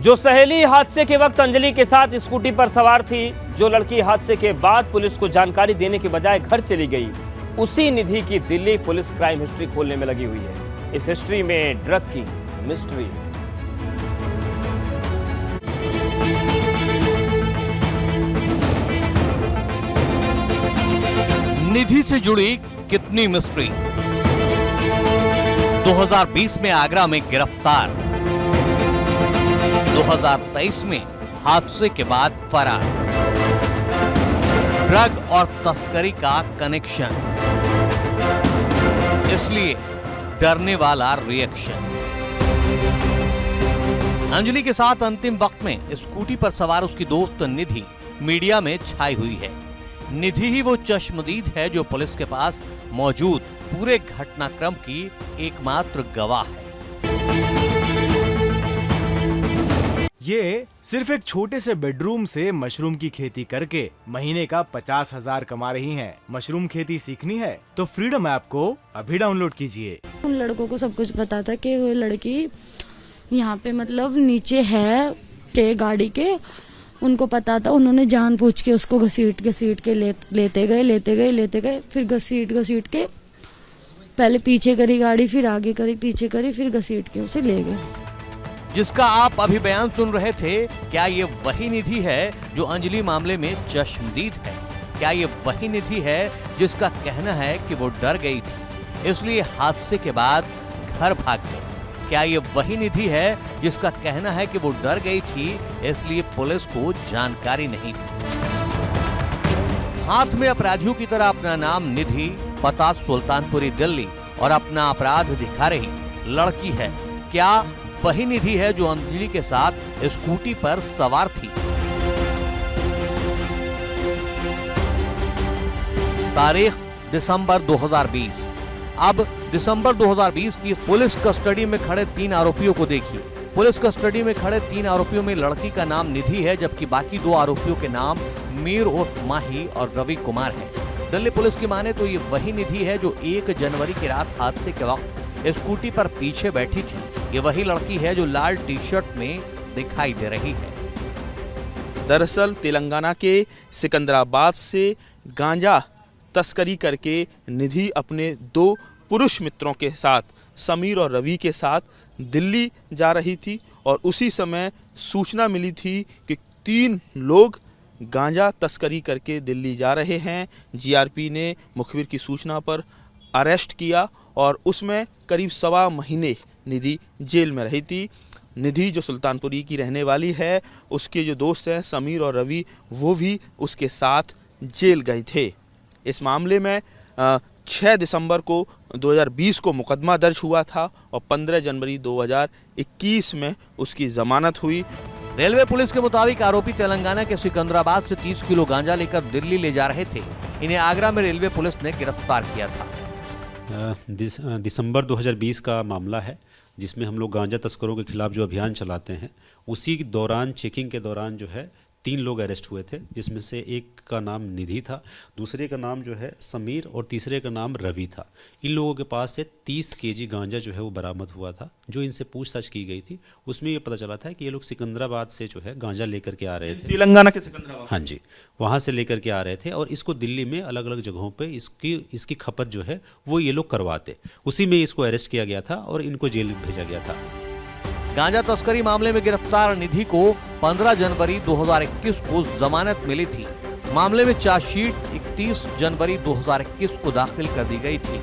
जो सहेली हादसे के वक्त अंजलि के साथ स्कूटी पर सवार थी, जो लड़की हादसे के बाद पुलिस को जानकारी देने के बजाय घर चली गई, उसी निधि की दिल्ली पुलिस क्राइम हिस्ट्री खोलने में लगी हुई है। इस हिस्ट्री में ड्रग की मिस्ट्री है। निधि से जुड़ी कितनी मिस्ट्री। 2020 में आगरा में गिरफ्तार, 2023 में हादसे के बाद फरार। ड्रग और तस्करी का कनेक्शन, इसलिए डरने वाला रिएक्शन। अंजलि के साथ अंतिम वक्त में स्कूटी पर सवार उसकी दोस्त निधि मीडिया में छाई हुई है। निधि ही वो चश्मदीद है जो पुलिस के पास मौजूद पूरे घटनाक्रम की एकमात्र गवाह है। ये सिर्फ एक छोटे से बेडरूम से मशरूम की खेती करके महीने का 50,000 कमा रही हैं। मशरूम खेती सीखनी है तो फ्रीडम ऐप को अभी डाउनलोड कीजिए। उन लड़कों को सब कुछ पता था कि वो लड़की यहाँ पे मतलब नीचे है के गाड़ी के, उनको पता था। उन्होंने जानबूझ के उसको घसीट के लेते गए, फिर घसीट के पहले पीछे करी गाड़ी, फिर आगे करी, पीछे करी, फिर घसीट के उसे ले गए। जिसका आप अभी बयान सुन रहे थे, क्या ये वही निधि है जो अंजलि मामले में चश्मदीद है? क्या ये वही निधि है जिसका कहना है कि वो डर गई थी इसलिए हादसे के बाद घर भाग गई? क्या ये वही निधि है जिसका कहना है कि वो डर गई थी इसलिए पुलिस को जानकारी नहीं दी? हाथ में अपराधियों की तरह अपना नाम निधि, पता सुल्तानपुरी दिल्ली और अपना अपराध दिखा रही लड़की है। क्या वही निधि है जो अंजलि के साथ स्कूटी पर सवार थी? तारीख दिसंबर 2020। अब दिसंबर 2020 की पुलिस कस्टडी में खड़े 3 आरोपियों को देखिए। पुलिस कस्टडी में खड़े 3 आरोपियों में लड़की का नाम निधि है, जबकि बाकी 2 आरोपियों के नाम मीर उर्फ माही और रवि कुमार है। दिल्ली पुलिस की माने तो ये वही निधि है जो 1 जनवरी की रात हादसे के वक्त स्कूटी पर पीछे बैठी थी। ये वही लड़की है जो लाल टी शर्ट में दिखाई दे रही है। दरअसल तेलंगाना के सिकंदराबाद से गांजा तस्करी करके निधि अपने 2 पुरुष मित्रों के साथ, समीर और रवि के साथ दिल्ली जा रही थी और उसी समय सूचना मिली थी कि 3 लोग गांजा तस्करी करके दिल्ली जा रहे हैं। जीआरपी ने मुखबिर की सूचना पर अरेस्ट किया और उसमें करीब 1.25 महीने निधि जेल में रही थी। निधि जो सुल्तानपुरी की रहने वाली है, उसके जो दोस्त हैं समीर और रवि, वो भी उसके साथ जेल गए थे। इस मामले में 6 दिसंबर को 2020 को मुकदमा दर्ज हुआ था और 15 जनवरी 2021 में उसकी जमानत हुई। रेलवे पुलिस के मुताबिक आरोपी तेलंगाना के सिकंदराबाद से 30 किलो गांजा लेकर दिल्ली ले जा रहे थे। इन्हें आगरा में रेलवे पुलिस ने गिरफ्तार किया था। दिसंबर 2020 का मामला है, जिसमें हम लोग गांजा तस्करों के खिलाफ जो अभियान चलाते हैं, उसी दौरान चेकिंग के दौरान जो है 3 लोग अरेस्ट हुए थे, जिसमें से एक का नाम निधि था, दूसरे का नाम जो है समीर और तीसरे का नाम रवि था। इन लोगों के पास से 30 केजी गांजा जो है वो बरामद हुआ था। जो इनसे पूछताछ की गई थी उसमें ये पता चला था कि ये लोग सिकंदराबाद से जो है गांजा लेकर के आ रहे थे। तेलंगाना के सिकंदराबाद? हाँ जी, वहाँ से लेकर के आ रहे थे और इसको दिल्ली में अलग अलग जगहों पे इसकी खपत जो है वो ये लोग करवाते। उसी में इसको अरेस्ट किया गया था और इनको जेल भेजा गया था। गांजा तस्करी मामले में गिरफ्तार निधि को 15 जनवरी 2021 को जमानत मिली थी। मामले में चार्जशीट 31 जनवरी 2021 को दाखिल कर दी गई थी।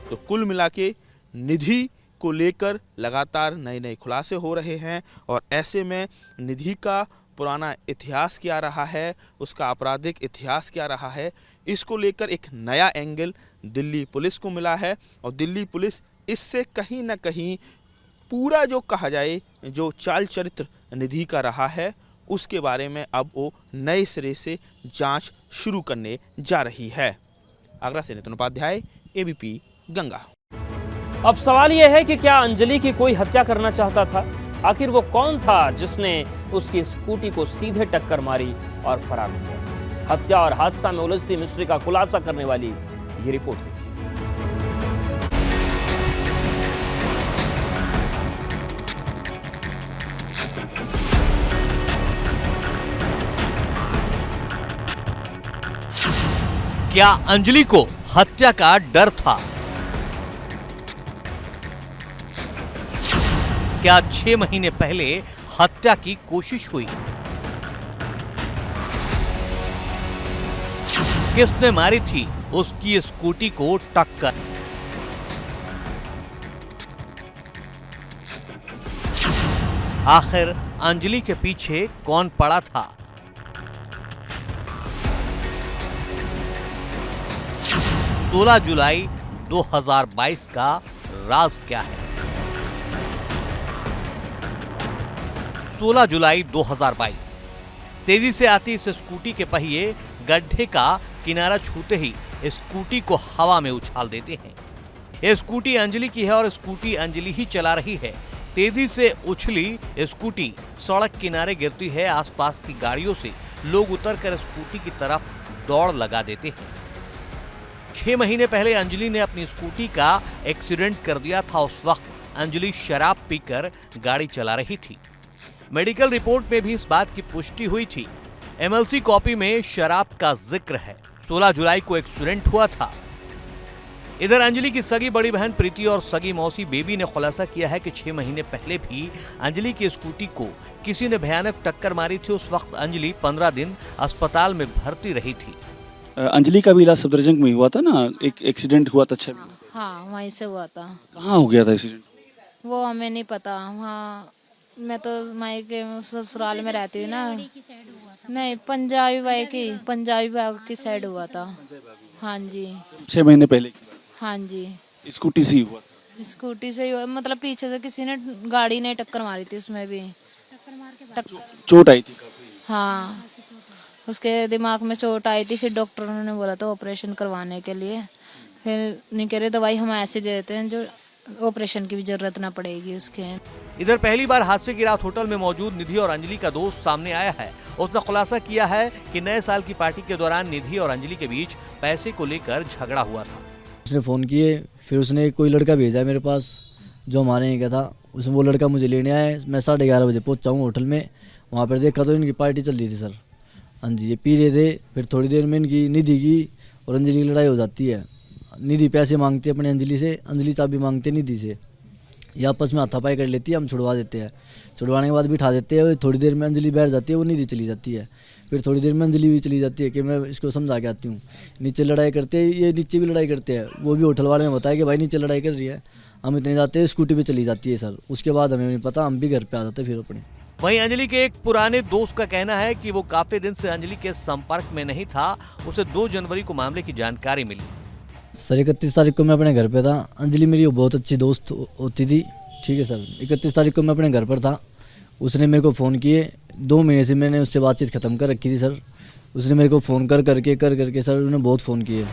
तो कुल मिला के निधि को लेकर लगातार नए खुलासे हो रहे हैं और ऐसे में निधि का पुराना इतिहास क्या रहा है, उसका आपराधिक इतिहास क्या रहा है, इसको लेकर एक नया एंगल दिल्ली पुलिस को मिला है और दिल्ली पुलिस इससे कहीं ना कहीं पूरा जो कहा जाए जो चाल चरित्र निधि का रहा है उसके बारे में अब वो नए सिरे से जांच शुरू करने जा रही है। आगरा से नितिन उपाध्याय, एबीपी गंगा। अब सवाल यह है कि क्या अंजलि की कोई हत्या करना चाहता था? आखिर वो कौन था जिसने उसकी स्कूटी को सीधे टक्कर मारी और फरार हो गया था? हत्या और हादसा में उलझती मिस्ट्री का खुलासा करने वाली ये रिपोर्ट थी। क्या अंजलि को हत्या का डर था? क्या 6 महीने पहले हत्या की कोशिश हुई? किसने मारी थी उसकी स्कूटी को टक्कर? आखिर अंजलि के पीछे कौन पड़ा था? 16 जुलाई 2022 का राज क्या है? 16 जुलाई 2022 तेजी से आती इस स्कूटी के पहिए गड्ढे का किनारा छूते ही स्कूटी को हवा में उछाल देते हैं। यह स्कूटी अंजलि की है और स्कूटी अंजलि ही चला रही है। तेजी से उछली स्कूटी सड़क किनारे गिरती है। आसपास की गाड़ियों से लोग उतरकर स्कूटी की तरफ दौड़ लगा देते हैं। 6 महीने पहले अंजलि ने अपनी स्कूटी का एक्सीडेंट कर दिया था। उस वक्त अंजलि शराब पीकर गाड़ी चला रही थी। मेडिकल रिपोर्ट में भी इस बात की पुष्टि हुई थी। एमएलसी कॉपी में शराब का जिक्र है। 16 जुलाई को एक्सीडेंट हुआ था। इधर अंजलि की सगी बड़ी बहन प्रीति और सगी मौसी बेबी ने खुलासा किया है कि 6 महीने पहले भी अंजलि की स्कूटी को किसी ने भयानक टक्कर मारी थी। उस वक्त अंजलि 15 दिन अस्पताल में भर्ती रही थी। अंजलि का भी इलाज सफदरजंग में हुआ था ना, एक एक्सीडेंट हुआ था 6 महीने। हाँ, वहीं से हुआ था। कहाँ हो गया था एक्सीडेंट? वो हमें नहीं पता। वहाँ मैं तो माई के ससुराल में रहती हूँ ना। नहीं, पंजाबी बाई की साइड हुआ था। हाँ जी, 6 महीने पहले की बात। हाँ जी, स्कूटी से ही हुआ था। स्कूटी से ही हुआ, मतलब पीछे से किसी ने गाड़ी ने टक्कर मारी थी। उसमें भी चोट आई थी काफी। हाँ, उसके दिमाग में चोट आई थी। फिर डॉक्टरों ने बोला था ऑपरेशन करवाने के लिए। फिर नहीं कह रहे, दवाई हम ऐसे दे देते हैं जो ऑपरेशन की भी जरूरत ना पड़ेगी उसके। इधर पहली बार हादसे की रात होटल में मौजूद निधि और अंजलि का दोस्त सामने आया है। उसने खुलासा किया है कि नए साल की पार्टी के दौरान निधि और अंजलि के बीच पैसे को लेकर झगड़ा हुआ था। उसने फ़ोन किए, फिर उसने कोई लड़का भेजा मेरे पास जो हमारे यहाँ का था। उसमें वो लड़का मुझे लेने आया। मैं 11:30 बजे पहुँचा हूँ होटल में। वहाँ पर देखा तो इनकी पार्टी चल रही थी सर। हाँ जी, ये पी रहे थे। फिर थोड़ी देर में इनकी निधि की और अंजलि की लड़ाई हो जाती है। निधि पैसे मांगती है अपने अंजलि से, अंजलि चाबी मांगते निधि से। ये आपस में हाथापाई कर लेती है, हम छुड़वा देते हैं। छुड़वाने के बाद बिठा देते हैं। थोड़ी देर में अंजलि बैठ जाती है, वो निधि चली जाती है। फिर थोड़ी देर में अंजलि भी चली जाती है कि मैं इसको समझा के आती हूँ। नीचे लड़ाई करते हैं, ये नीचे भी लड़ाई करते हैं। वो भी होटल वाले ने बताया कि भाई नीचे लड़ाई कर रही है। हम इतने जाते हैं, स्कूटी पर चली जाती है सर। उसके बाद हमें नहीं पता, हम भी घर पर आ जाते फिर अपने। वहीं अंजलि के एक पुराने दोस्त का कहना है कि वो काफी दिन से अंजलि के संपर्क में नहीं था। उसे 2 जनवरी को मामले की जानकारी मिली। सर 31 तारीख को मैं अपने घर पे था। अंजलि मेरी बहुत अच्छी दोस्त होती थी। ठीक है सर, 31 तारीख को मैं अपने घर पर था। उसने मेरे को फ़ोन किए। 2 महीने से मैंने उससे बातचीत ख़त्म कर रखी थी सर। उसने मेरे को फ़ोन कर करके सर उन्होंने बहुत फ़ोन किए।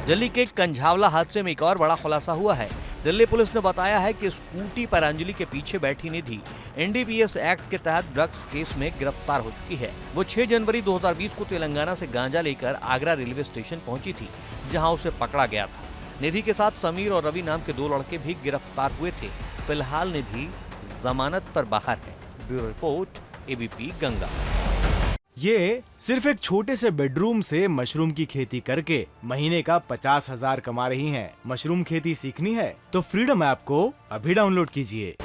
दिल्ली के कंझावला हादसे में एक और बड़ा खुलासा हुआ है। दिल्ली पुलिस ने बताया है कि स्कूटी पर अंजलि के पीछे बैठी निधि NDPS एक्ट के तहत ड्रग्स केस में गिरफ्तार हो चुकी है। वो 6 जनवरी 2020 को तेलंगाना से गांजा लेकर आगरा रेलवे स्टेशन पहुंची थी, जहां उसे पकड़ा गया था। निधि के साथ समीर और रवि नाम के 2 लड़के भी गिरफ्तार हुए थे। फिलहाल निधि जमानत पर बाहर है। Bureau report, ABP Ganga. ये सिर्फ एक छोटे से बेडरूम से मशरूम की खेती करके महीने का 50,000 कमा रही हैं। मशरूम खेती सीखनी है तो फ्रीडम ऐप को अभी डाउनलोड कीजिए।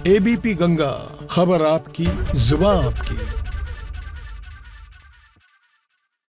ABP गंगा, खबर आपकी, जुबान आपकी।